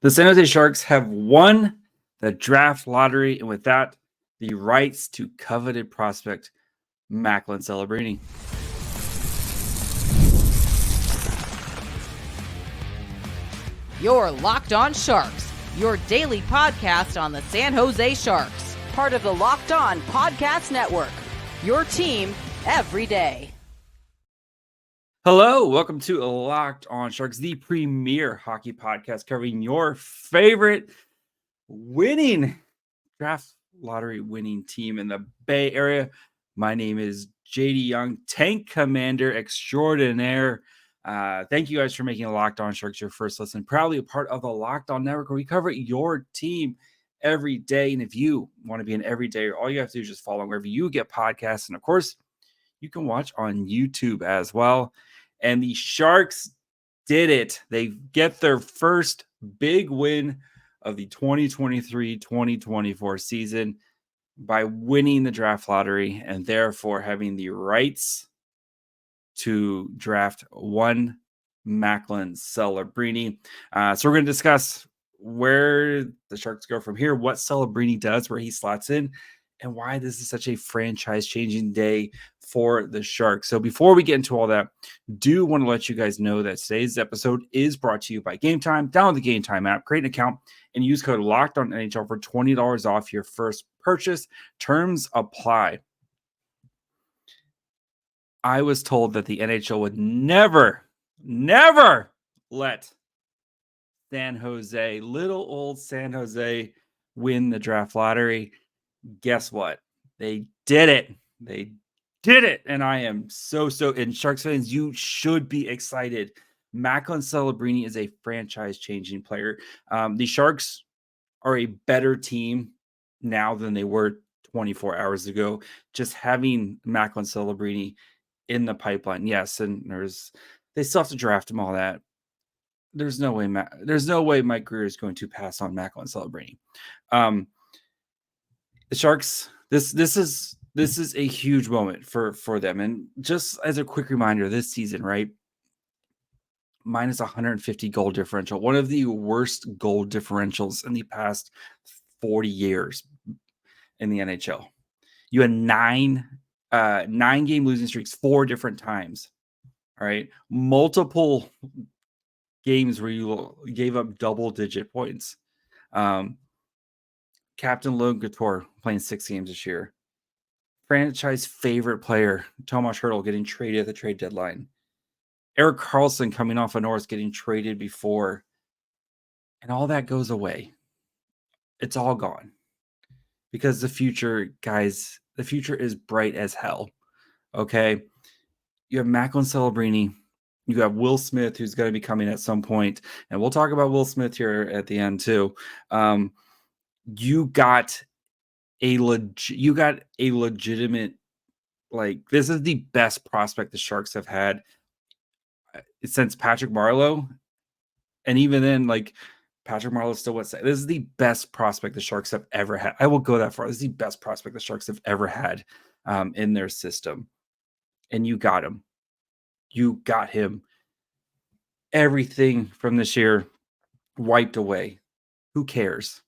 The San Jose Sharks have won the draft lottery, and with that, the rights to coveted prospect Macklin Celebrini. You're Locked On Sharks, your daily podcast on the San Jose Sharks, part of the Locked On Podcast Network, your team every day. Hello, welcome to Locked On Sharks, the premier hockey podcast covering your favorite winning draft lottery winning team in the Bay Area. My name is JD Young, Tank Commander Extraordinaire. Thank you guys for making Locked On Sharks your first listen. Proudly a part of the Locked On Network, where we cover your team every day. And if you want to be an everyday, all you have to do is just follow wherever you get podcasts. And of course, you can watch on YouTube as well. And the Sharks did it. They get their first big win of the 2023-2024 season by winning the draft lottery and therefore having the rights to draft one Macklin Celebrini. So we're going to discuss where the Sharks go from here, what Celebrini does, where he slots in, and why this is such a franchise-changing day for the Sharks. So before we get into all that, do want to let you guys know that today's episode is brought to you by GameTime. Download the GameTime app, create an account, and use code LOCKEDONNHL for $20 off your first purchase. Terms apply. I was told that the NHL would never let little old San Jose, win the draft lottery. Guess what? They did it. They did it. And I am so, and Sharks fans, you should be excited. Macklin Celebrini is a franchise-changing player. The Sharks are a better team now than they were 24 hours ago. Just having Macklin Celebrini in the pipeline, yes, and they still have to draft him, all that. There's no way Mike Grier is going to pass on Macklin Celebrini. The Sharks, this is a huge moment for them. And just as a quick reminder, this season, right? Minus 150 goal differential, one of the worst goal differentials in the past 40 years in the NHL. You had nine game losing streaks 4 different times. All right. Multiple games where you gave up double-digit points. Captain Logan Couture playing 6 games this year. Franchise favorite player, Tomas Hertl, getting traded at the trade deadline. Erik Karlsson coming off of Norris, getting traded before. And all that goes away. It's all gone. Because the future, guys, the future is bright as hell. Okay? You have Macklin Celebrini. You have Will Smith, who's going to be coming at some point. And we'll talk about Will Smith here at the end, too. You got a legitimate, like, this is the best prospect the Sharks have had since Patrick Marleau. And even then, like, Patrick Marleau still would say this is the best prospect the Sharks have ever had. I will go that far. This is the best prospect the Sharks have ever had in their system. And you got him. You got him. Everything from this year wiped away. Who cares?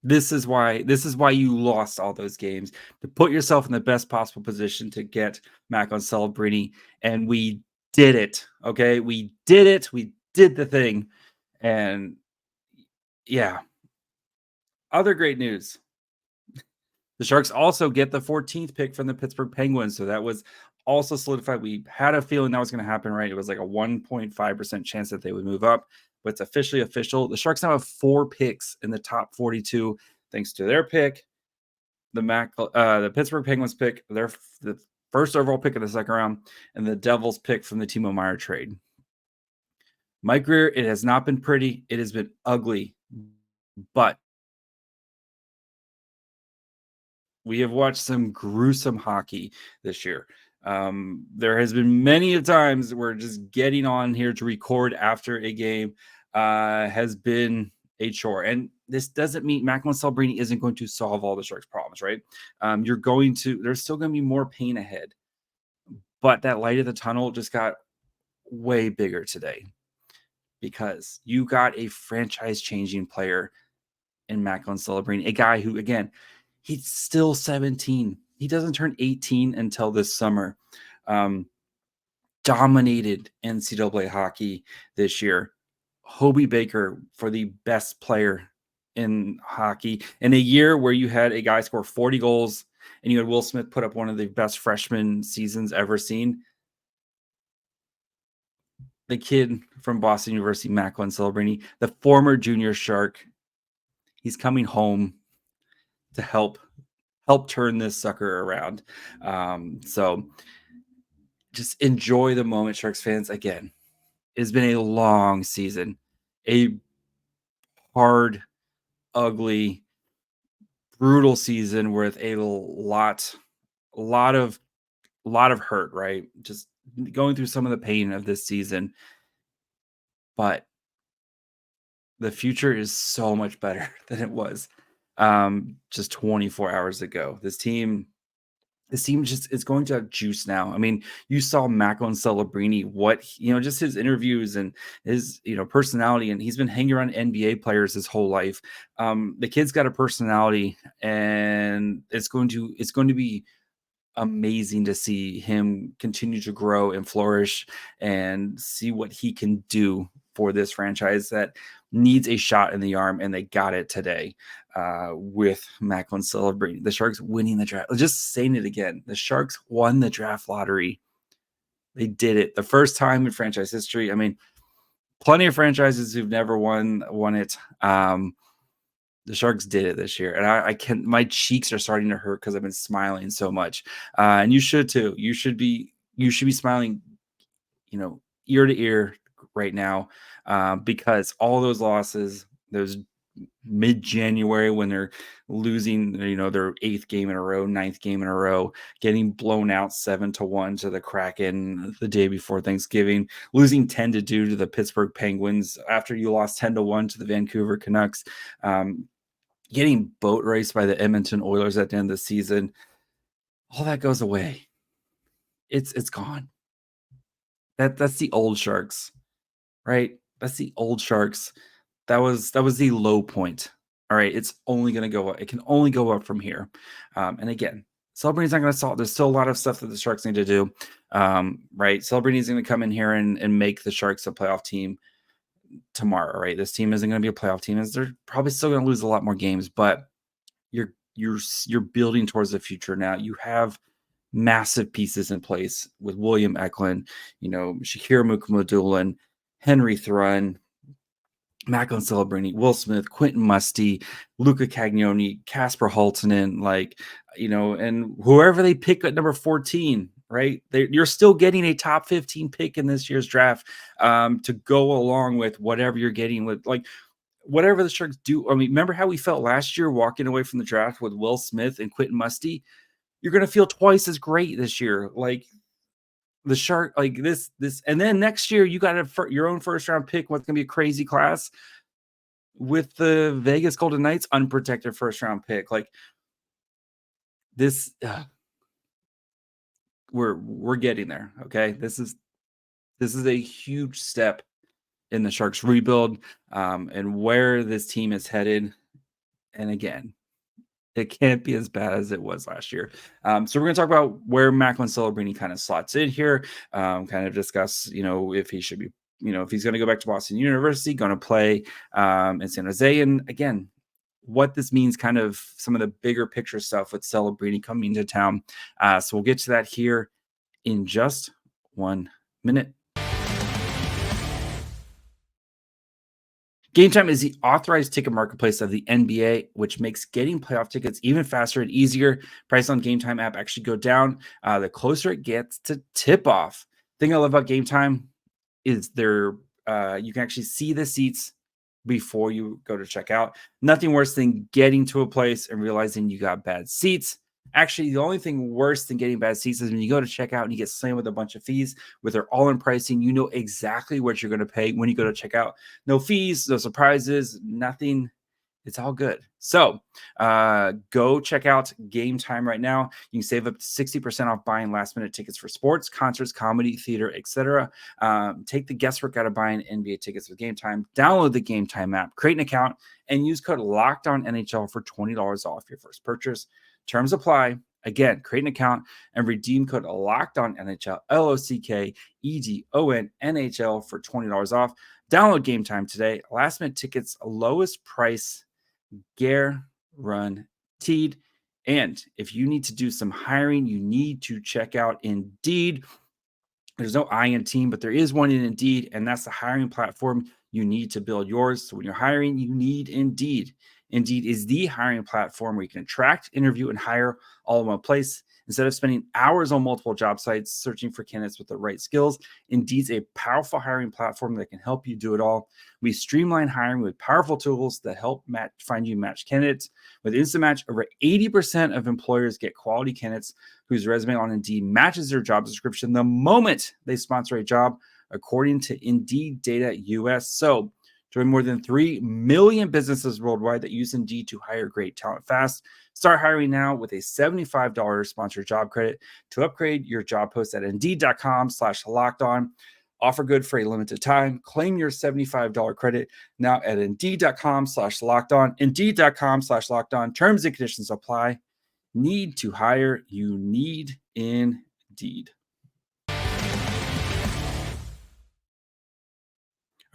This is why you lost all those games, to put yourself in the best possible position to get Macklin Celebrini. And we did it. Okay. We did it. We did the thing. And yeah. Other great news. The Sharks also get the 14th pick from the Pittsburgh Penguins. So that was also solidified. We had a feeling that was going to happen, right? It was like a 1.5% chance that they would move up, but it's officially official. The Sharks now have 4 picks in the top 42, thanks to their pick, the Pittsburgh Penguins pick, the first overall pick of the second round, and the Devils pick from the Timo Meier trade. Mike Grier, it has not been pretty. It has been ugly, but we have watched some gruesome hockey this year. There has been many times where just getting on here to record after a game has been a chore. And this doesn't mean Macklin Celebrini isn't going to solve all the Sharks' problems, right? There's still going to be more pain ahead. But that light of the tunnel just got way bigger today. because you got a franchise-changing player in Macklin Celebrini, a guy who, again, he's still 17. He doesn't turn 18 until this summer. Dominated NCAA hockey this year. Hobie Baker for the best player in hockey in a year where you had a guy score 40 goals and you had Will Smith put up one of the best freshman seasons ever seen. The kid from Boston University, Macklin Celebrini, the former junior Shark, he's coming home to help turn this sucker around. So just enjoy the moment, Sharks fans. Again, it's been a long season, a hard, ugly, brutal season with a lot of hurt, right? Just going through some of the pain of this season. But the future is so much better than it was just 24 hours ago. This team just is going to have juice now. I mean, you saw Macklin Celebrini, just his interviews and his, personality, and he's been hanging around NBA players his whole life. The kid's got a personality, and it's going to be amazing to see him continue to grow and flourish and see what he can do for this franchise that needs a shot in the arm, and they got it today with Macklin Celebrini. The Sharks winning the draft. Just saying it again. The Sharks won the draft lottery. They did it. The first time in franchise history. I mean, plenty of franchises who've never won it. The Sharks did it this year, and my cheeks are starting to hurt because I've been smiling so much. And you should too. You should be smiling, ear to ear right now, because all those losses, those mid-January when they're losing, their 8th game in a row, 9th game in a row, getting blown out 7-1 to the Kraken the day before Thanksgiving, losing 10-2 to the Pittsburgh Penguins after you lost 10-1 to the Vancouver Canucks, getting boat raced by the Edmonton Oilers at the end of the season. All that goes away. It's gone. That's the old Sharks, right? That's the old Sharks. That was the low point. All right, it's only going to go up. It can only go up from here. And again, Celebrini's not going to solve. There's still a lot of stuff that the Sharks need to do. Right, Celebrini's going to come in here and make the Sharks a playoff team tomorrow. Right, this team isn't going to be a playoff team, as they're probably still going to lose a lot more games. But you're building towards the future now. You have massive pieces in place with William Eklund, Shakira Mukumadulin, Henry Thrun, Macklin Celebrini, Will Smith, Quentin Musty, Luca Cagnoni, Casper Haltonen, and whoever they pick at number 14, right? You're still getting a top 15 pick in this year's draft to go along with whatever you're getting with, whatever the Sharks do. I mean, remember how we felt last year walking away from the draft with Will Smith and Quentin Musty? You're going to feel twice as great this year. The Shark, this, and then next year you got your own first round pick. What's going to be a crazy class with the Vegas Golden Knights unprotected first round pick. This, we're getting there. Okay, this is a huge step in the Sharks rebuild, and where this team is headed. And again, it can't be as bad as it was last year. So we're going to talk about where Macklin Celebrini kind of slots in here, kind of discuss, if he should be, if he's going to go back to Boston University, going to play in San Jose. And again, what this means, kind of some of the bigger picture stuff with Celebrini coming to town. So we'll get to that here in just 1 minute. GameTime is the authorized ticket marketplace of the NBA, which makes getting playoff tickets even faster and easier. Price on GameTime app actually go down the closer it gets to tip-off. Thing I love about GameTime is you can actually see the seats before you go to check out. Nothing worse than getting to a place and realizing you got bad seats. Actually, the only thing worse than getting bad seats is when you go to check out and you get slammed with a bunch of fees. With their all-in pricing, you know exactly what you're going to pay when you go to check out. No fees, no surprises, nothing It's all good. So go check out GameTime right now. You can save up to 60% off buying last-minute tickets for sports, concerts, comedy, theater, etc. Take the guesswork out of buying NBA tickets with GameTime. Download the GameTime app, create an account, and use code LOCKEDONNHL for $20 off your first purchase. Terms apply. Again, create an account and redeem code LOCKEDONNHL, LOCKEDON NHL for $20 off. Download GameTime today. Last-minute tickets, lowest price guaranteed. And if you need to do some hiring, you need to check out Indeed. There's no I in team, but there is one in Indeed, and that's the hiring platform you need to build yours. So when you're hiring, you need Indeed. Indeed is the hiring platform where you can attract, interview, and hire all in one place. Instead of spending hours on multiple job sites searching for candidates with the right skills, Indeed's a powerful hiring platform that can help you do it all. We streamline hiring with powerful tools that help find you match candidates. With Instant Match, over 80% of employers get quality candidates whose resume on Indeed matches their job description the moment they sponsor a job, according to Indeed Data US. So, join more than 3 million businesses worldwide that use Indeed to hire great talent fast. Start hiring now with a $75 sponsored job credit to upgrade your job post at Indeed.com/lockedon. Offer good for a limited time. Claim your $75 credit now at Indeed.com/lockedon. Indeed.com/lockedon. Terms and conditions apply. Need to hire? You need Indeed.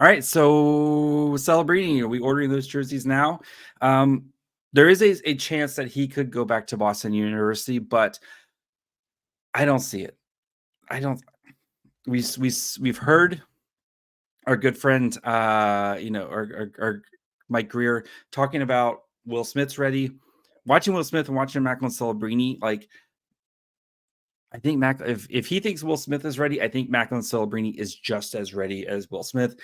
All right, so Celebrini, are we ordering those jerseys now? There is a chance that he could go back to Boston University, but I don't see it. I don't. We've heard our good friend, our Mike Greer talking about Will Smith's ready. Watching Will Smith and watching Macklin Celebrini, like I think if he thinks Will Smith is ready, I think Macklin Celebrini is just as ready as Will Smith.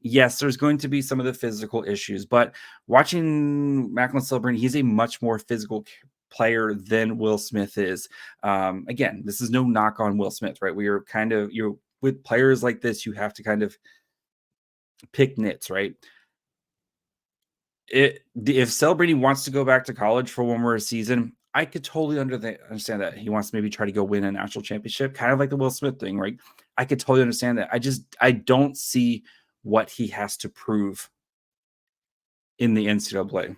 Yes, there's going to be some of the physical issues, but watching Macklin Celebrini, he's a much more physical player than Will Smith is. Again, this is no knock on Will Smith, right? You're with players like this, you have to kind of pick nits, right? If Celebrini wants to go back to college for one more season, I could totally understand that. He wants to maybe try to go win a national championship, kind of like the Will Smith thing, right? I could totally understand that. I don't see what he has to prove in the NCAA.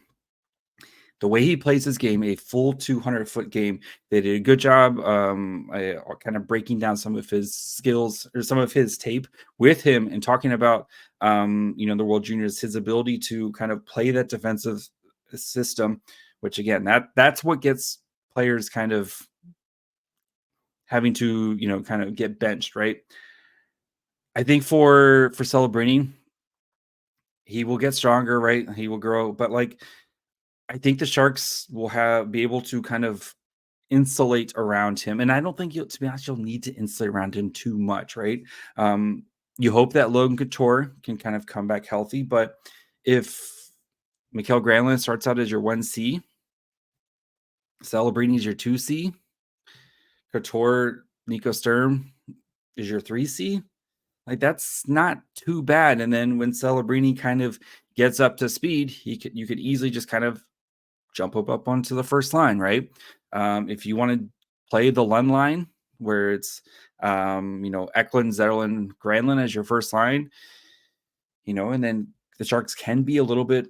The way he plays his game, a full 200-foot game, they did a good job kind of breaking down some of his skills or some of his tape with him and talking about, the World Juniors, his ability to kind of play that defensive system, which again, that's what gets players kind of having to, kind of get benched, right? I think for Celebrini, he will get stronger, right? He will grow, but I think the Sharks will be able to kind of insulate around him. And I don't think to be honest, you'll need to insulate around him too much, right? You hope that Logan Couture can kind of come back healthy, but if Mikael Granlund starts out as your 1C, Celebrini is your 2C, Couture, Nico Sturm is your 3C, that's not too bad. And then when Celebrini kind of gets up to speed, you could easily just kind of jump up onto the first line, right? If you want to play the Lund line where it's Eklund, Zetterlund, Granlund as your first line, and then the Sharks can be a little bit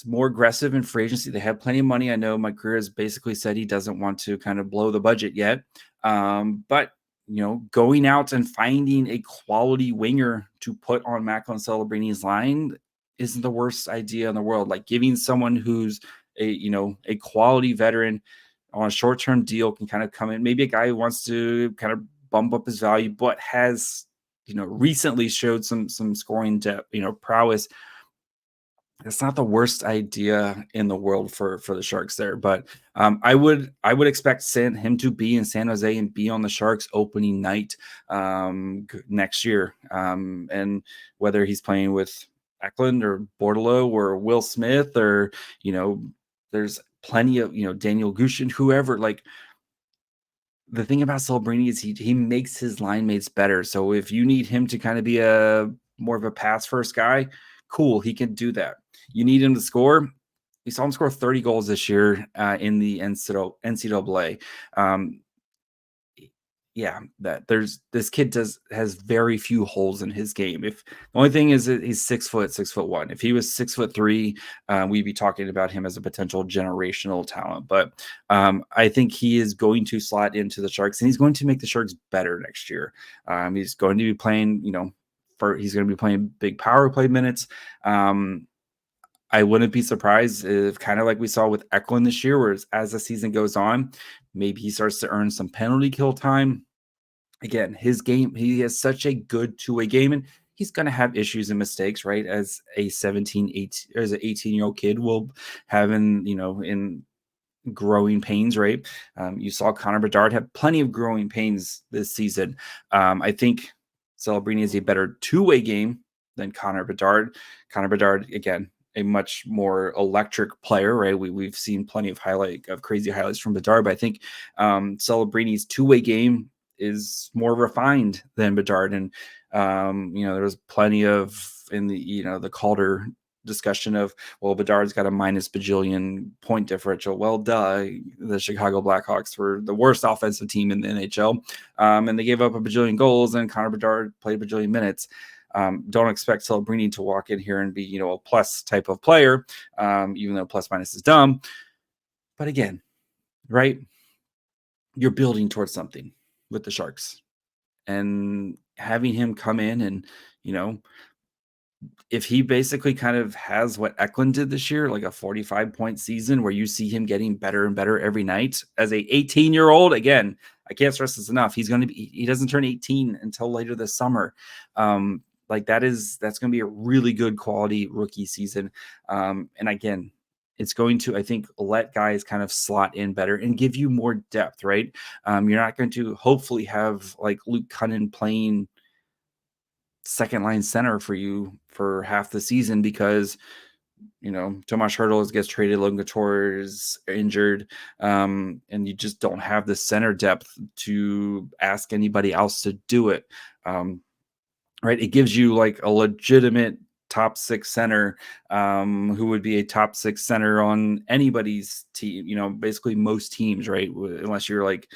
more aggressive in free agency. They have plenty of money. I know Mike Greer has basically said he doesn't want to kind of blow the budget yet, but going out and finding a quality winger to put on Macklin Celebrini's line isn't the worst idea in the world. Like giving someone who's a quality veteran on a short-term deal can kind of come in. Maybe a guy who wants to kind of bump up his value, but has, recently showed some scoring depth, prowess. It's not the worst idea in the world for the Sharks there, but I would expect him to be in San Jose and be on the Sharks opening night next year. And whether he's playing with Eklund or Bordelot or Will Smith or, there's plenty of, Daniel Gushin, whoever, the thing about Celebrini is he makes his line mates better. So if you need him to kind of be more of a pass first guy, Cool, he can do that. You need him to score. We saw him score 30 goals this year in the NCAA. Yeah, that this kid has very few holes in his game. If the only thing is that he's 6'1". If he was 6'3", we'd be talking about him as a potential generational talent. But I think he is going to slot into the Sharks, and he's going to make the Sharks better next year. He's going to be playing, he's going to be playing big power play minutes. I wouldn't be surprised if, kind of like we saw with Eklund this year, where as the season goes on, maybe he starts to earn some penalty kill time. Again, his game, he has such a good two-way game, and he's going to have issues and mistakes, right? As a 18-year-old kid will have in growing pains, right? You saw Connor Bedard have plenty of growing pains this season. I think Celebrini is a better two-way game than Connor Bedard. Connor Bedard, again, a much more electric player, right? We've seen plenty of crazy highlights from Bedard, but I think Celebrini's two-way game is more refined than Bedard. And there was plenty of in the Calder discussion of, well, Bedard's got a minus bajillion point differential. Well, duh. The Chicago Blackhawks were the worst offensive team in the NHL, and they gave up a bajillion goals, and Connor Bedard played a bajillion minutes. Don't expect Celebrini to walk in here and be, a plus type of player, even though plus minus is dumb. But again, right, you're building towards something with the Sharks, and having him come in and, if he basically kind of has what Eklund did this year, like a 45-point season where you see him getting better and better every night as a 18-year-old, again, I can't stress this enough. He doesn't turn 18 until later this summer. That's going to be a really good quality rookie season. And again, it's going to, I think, let guys kind of slot in better and give you more depth, right? You're not going to hopefully have like Luke Cunnin playing second line center for you for half the season because, Tomas Hertl gets traded, Logan Couture is injured, and you just don't have the center depth to ask anybody else to do it. Right. It gives you like a legitimate top six center who would be a top six center on anybody's team, basically most teams, right? Unless you're like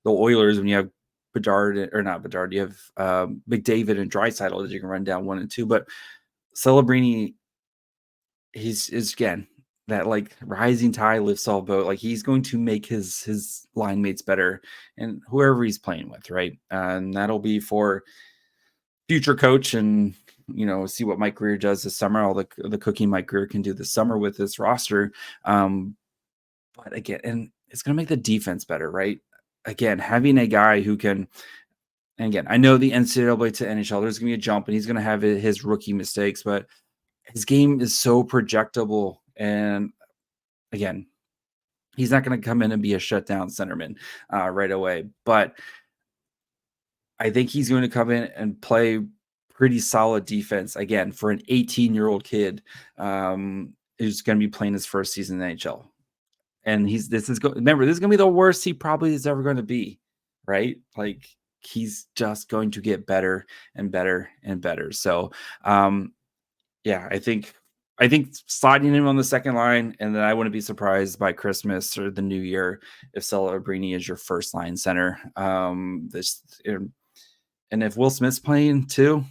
the Oilers when you have you have McDavid and Draisaitl that you can run down 1 and 2. But Celebrini, is again that like rising tide lifts all boat. Like he's going to make his line mates better and whoever he's playing with, right? And that'll be for future coach and see what Mike Grier does this summer. All the cooking Mike Grier can do this summer with this roster. But again, and it's going to make the defense better, right? Again, having a guy who can, and again, I know the NCAA to NHL, there's going to be a jump and he's going to have his rookie mistakes, but his game is so projectable. And again, he's not going to come in and be a shutdown centerman right away. But I think he's going to come in and play pretty solid defense again for an 18-year-old kid who's going to be playing his first season in the NHL. And this is going to be the worst he probably is ever going to be, right? Like he's just going to get better and better and better. So, I think sliding him on the second line, and then I wouldn't be surprised by Christmas or the new year if Celerbrini is your first line center. And if Will Smith's playing too,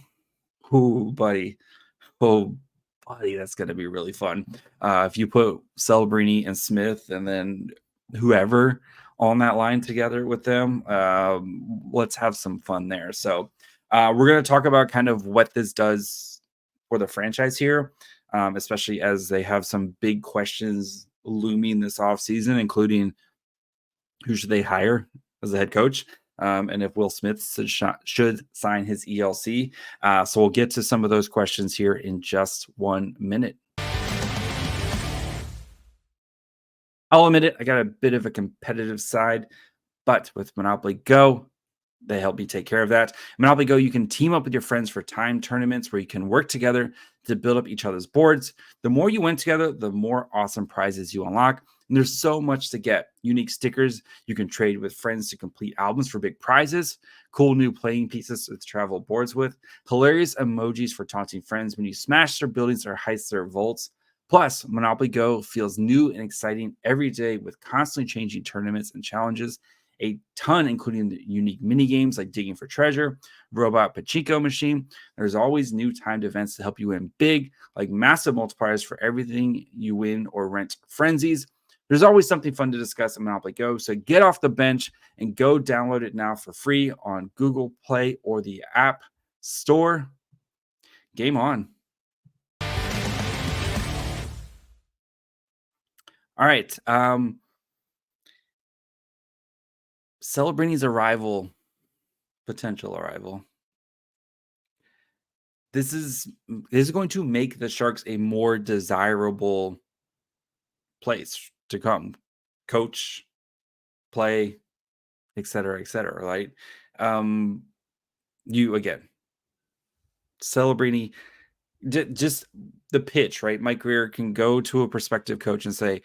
buddy, that's going to be really fun. If you put Celebrini and Smith and then whoever on that line together with them, let's have some fun there. So we're going to talk about kind of what this does for the franchise here, especially as they have some big questions looming this offseason, including who should they hire as a head coach? And if Will Smith should sign his ELC. So we'll get to some of those questions here in just 1 minute. I'll admit it, I got a bit of a competitive side, but with Monopoly Go, they help me take care of that. Monopoly Go, you can team up with your friends for time tournaments where you can work together to build up each other's boards. The more you win together, the more awesome prizes you unlock. And there's so much to get. Unique stickers you can trade with friends to complete albums for big prizes, cool new playing pieces to travel boards with, hilarious emojis for taunting friends when you smash their buildings or heist their vaults. Plus, Monopoly Go feels new and exciting every day with constantly changing tournaments and challenges. A ton, including the unique mini games like digging for treasure, robot pachinko machine. There's always new timed events to help you win big, like massive multipliers for everything you win or rent frenzies. There's always something fun to discuss in Monopoly Go, so get off the bench and go download it now for free on Google Play or the App Store. Game on. All right. Celebrini's potential arrival. This is going to make the Sharks a more desirable place to come coach, play, etc., right? You again, Celebrini, just the pitch, right? Mike Greer can go to a prospective coach and say,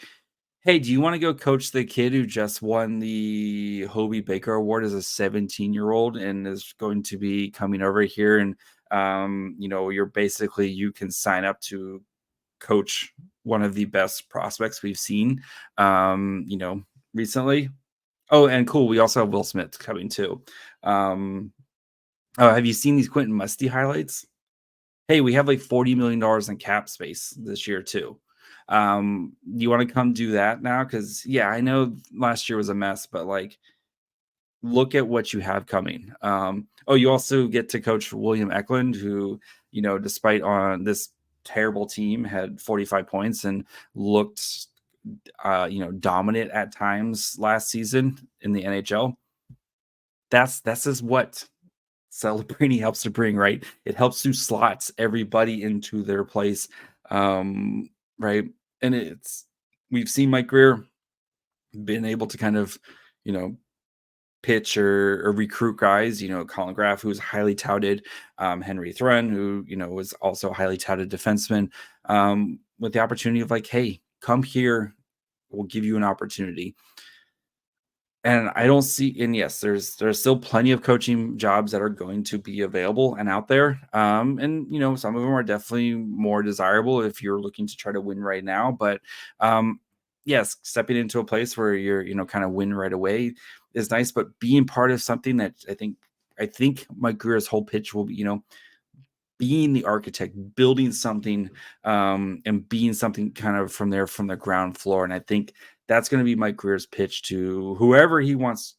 hey, do you want to go coach the kid who just won the Hobie Baker Award as a 17-year-old and is going to be coming over here? And, you can sign up to coach one of the best prospects we've seen, recently. Oh, and cool. We also have Will Smith coming too. Have you seen these Quentin Musty highlights? Hey, we have like $40 million in cap space this year too. You want to come do that now? Because yeah, I know last year was a mess, but like, look at what you have coming. You also get to coach William Eklund, who, despite on this terrible team, had 45 points and looked, dominant at times last season in the NHL. That's just what Celebrini helps to bring, right? It helps to slots everybody into their place, right? And we've seen Mike Greer been able to kind of, pitch or recruit guys, Colin Graff, who's highly touted, Henry Thrun, who, was also a highly touted defenseman, with the opportunity of like, hey, come here, we'll give you an opportunity. And I don't see, and yes, there's still plenty of coaching jobs that are going to be available and out there. And some of them are definitely more desirable if you're looking to try to win right now. But yes, stepping into a place where you're, kind of win right away is nice. But being part of something that I think Mike Greer's whole pitch will be, being the architect, building something, and being something kind of from the ground floor. And I think that's going to be Mike Greer's pitch to whoever he wants,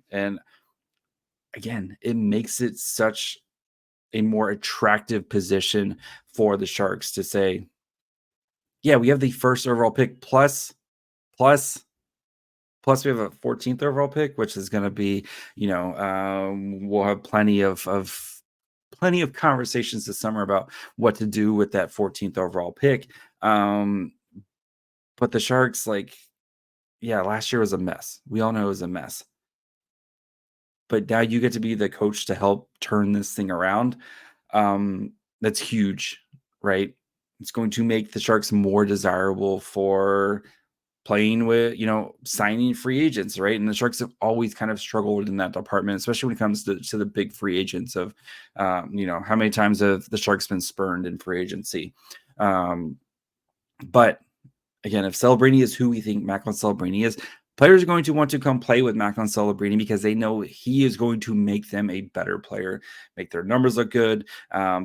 and again, it makes it such a more attractive position for the Sharks to say, yeah, we have the first overall pick plus we have a 14th overall pick, which is going to be, we'll have plenty of conversations this summer about what to do with that 14th overall pick. But the Sharks, last year was a mess. We all know it was a mess. But now you get to be the coach to help turn this thing around. That's huge, right? It's going to make the Sharks more desirable for playing with, signing free agents, right? And the Sharks have always kind of struggled in that department, especially when it comes to the big free agents of, how many times have the Sharks been spurned in free agency? But again, if Celebrini is who we think Macklin Celebrini is, players are going to want to come play with Macklin Celebrini because they know he is going to make them a better player, make their numbers look good,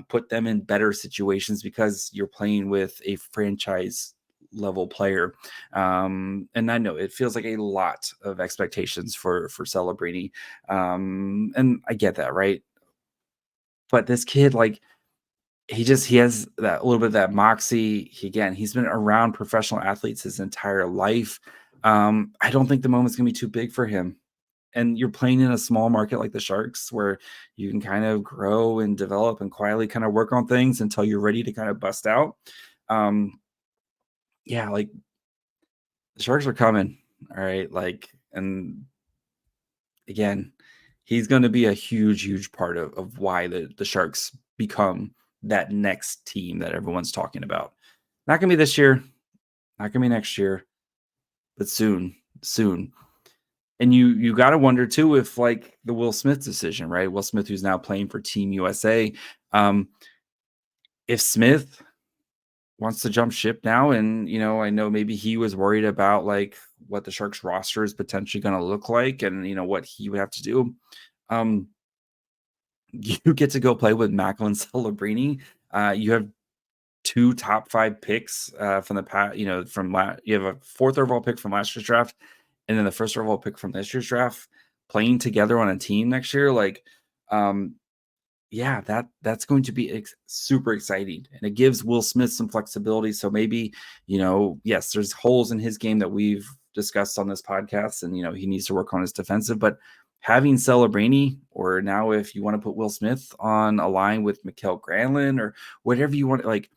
put them in better situations because you're playing with a franchise level player. And I know it feels like a lot of expectations for Celebrini. And I get that, right? But this kid, he has that little bit of that moxie. He's been around professional athletes his entire life. I don't think the moment's gonna be too big for him. And you're playing in a small market like the Sharks, where you can kind of grow and develop and quietly kind of work on things until you're ready to kind of bust out. The Sharks are coming. All right. And again, he's going to be a huge, huge part of why the Sharks become that next team that everyone's talking about. Not going to be this year, not going to be next year, but soon. And you got to wonder too if like the Will Smith decision, right? Will Smith, who's now playing for Team USA, if Smith wants to jump ship now, and I know maybe he was worried about like what the Sharks roster is potentially going to look like, and what he would have to do. You get to go play with Macklin Celebrini. You have 2 top 5 picks from the past. You have a 4th overall pick from last year's draft, and then the 1st overall pick from this year's draft, playing together on a team next year. Like, yeah, that's going to be super exciting, and it gives Will Smith some flexibility. So maybe, yes, there's holes in his game that we've discussed on this podcast, and he needs to work on his defensive. But having Celebrini, or now if you want to put Will Smith on a line with Mikael Granlund or whatever you want, like,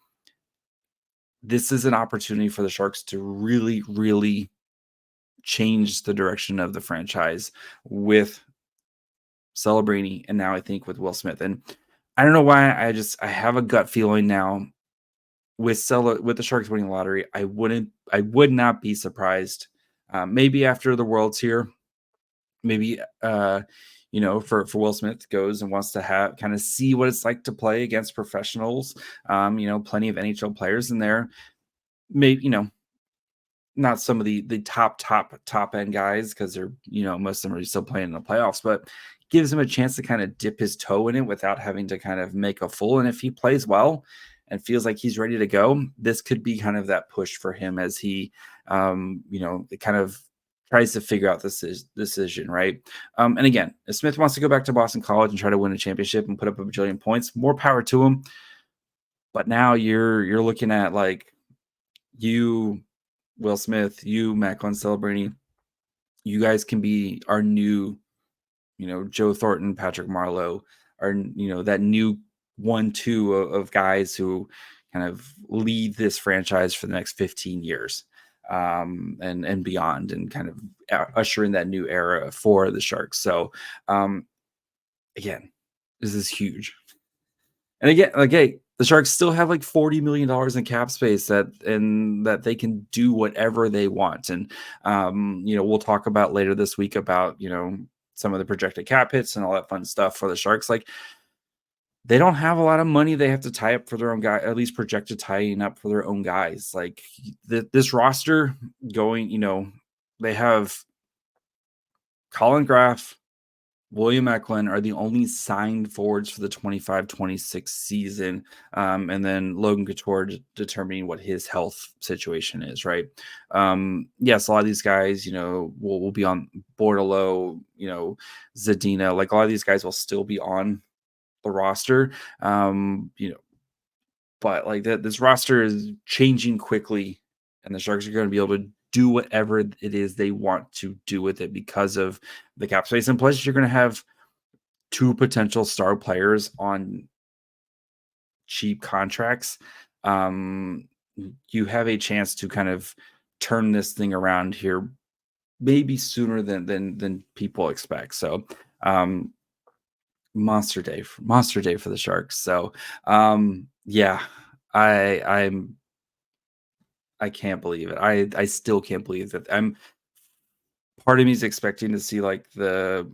this is an opportunity for the Sharks to really, really change the direction of the franchise with Celebrini, and now I think with Will Smith. And I don't know why, I have a gut feeling now with the Sharks winning the lottery. I would not be surprised. Maybe after the World's here, maybe for Will Smith goes and wants to have kind of see what it's like to play against professionals. Plenty of NHL players in there. Maybe not some of the top end guys, because they're most of them are still playing in the playoffs, but gives him a chance to kind of dip his toe in it without having to kind of make a fool. And if he plays well and feels like he's ready to go, this could be kind of that push for him as he kind of tries to figure out this decision, right? And again, if Smith wants to go back to Boston College and try to win a championship and put up a bajillion points, more power to him. But now you're looking at like you, Will Smith, you, Macklin Celebrini, you guys can be our new, Joe Thornton, Patrick Marleau, are, that new 1-2 of guys who kind of lead this franchise for the next 15 years and beyond, and kind of usher in that new era for the Sharks. So again, this is huge. And again, like, hey, the Sharks still have like $40 million in cap space that they can do whatever they want. And, we'll talk about later this week about, some of the projected cap hits and all that fun stuff for the Sharks. Like, they don't have a lot of money they have to tie up for their own guy, at least projected tying up for their own guys. Like this roster going, they have Colin Graff, William Macklin are the only signed forwards for the 25-26 season. And then Logan Couture determining what his health situation is, right? Yes, a lot of these guys, will be on Bordeleau, Zadina. Like, a lot of these guys will still be on the roster. But like this roster is changing quickly, and the Sharks are going to be able to do whatever it is they want to do with it because of the cap space. And plus, you're going to have 2 potential star players on cheap contracts. You have a chance to kind of turn this thing around here, maybe sooner than people expect. So, monster day for the Sharks. So, yeah, I can't believe it. I still can't believe that. Part of me is expecting to see like the,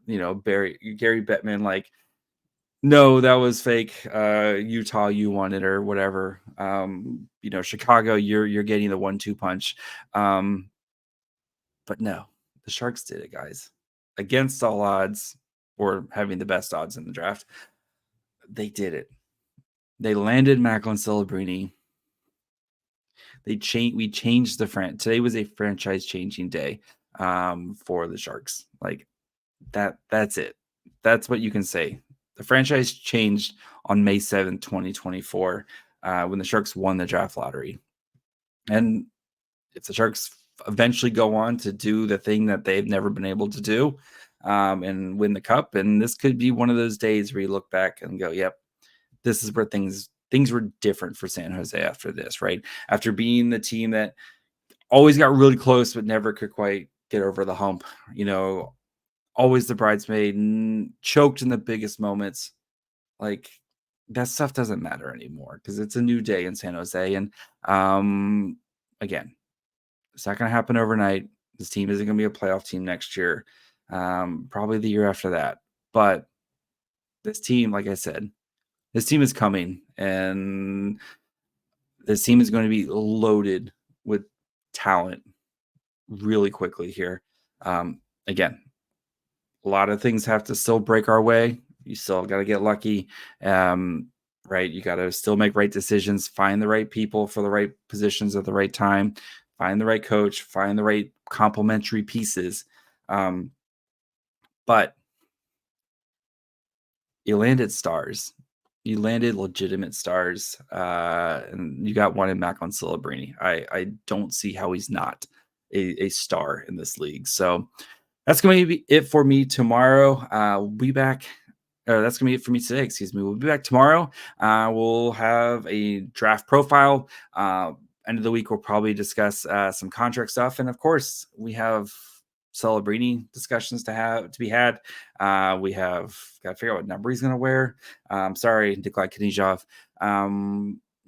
Gary Bettman, like, no, that was fake. Utah, you won it, or whatever. Chicago, you're getting the 1-2 punch. But no, the Sharks did it, guys. Against all odds, or having the best odds in the draft, they did it. They landed Macklin Celebrini. We changed the today was a franchise changing day for the Sharks. Like that's it. That's what you can say. The franchise changed on May 7th, 2024, when the Sharks won the draft lottery. And if the Sharks eventually go on to do the thing that they've never been able to do, and win the cup, and this could be one of those days where you look back and go, yep, this is where things were different for San Jose after this, right? After being the team that always got really close but never could quite get over the hump, always the bridesmaid, choked in the biggest moments. Like, that stuff doesn't matter anymore because it's a new day in San Jose. And again, It's not going to happen overnight. This team isn't going to be a playoff team next year, probably the year after that. But this team, like I said, this team is coming, and this team is going to be loaded with talent really quickly here. Again, a lot of things have to still break our way. You still got to get lucky. Right? You got to still make right decisions, find the right people for the right positions at the right time, find the right coach, find the right complementary pieces. But you landed stars. You landed legitimate stars, and you got one in Macklin Celebrini. I don't see how he's not a star in this league. So that's going to be it for me tomorrow. We'll be back. That's going to be it for me today. Excuse me. We'll be back tomorrow. We'll have a draft profile. End of the week, we'll probably discuss some contract stuff. And of course, we have Celebrini discussions to be had. We have got to figure out what number he's going to wear. Sorry, Nikolai Knizhov.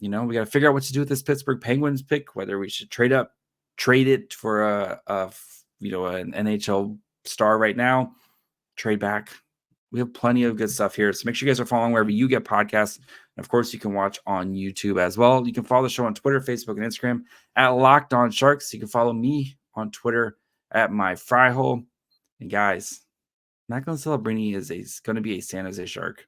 We got to figure out what to do with this Pittsburgh Penguins pick, whether we should trade it for an NHL star right now, trade back. We have plenty of good stuff here. So make sure you guys are following wherever you get podcasts. And of course, you can watch on YouTube as well. You can follow the show on Twitter, Facebook, and Instagram at Locked On Sharks. You can follow me on Twitter at My Fry Hole. And guys, Macklin Celebrini is going to be a San Jose Shark.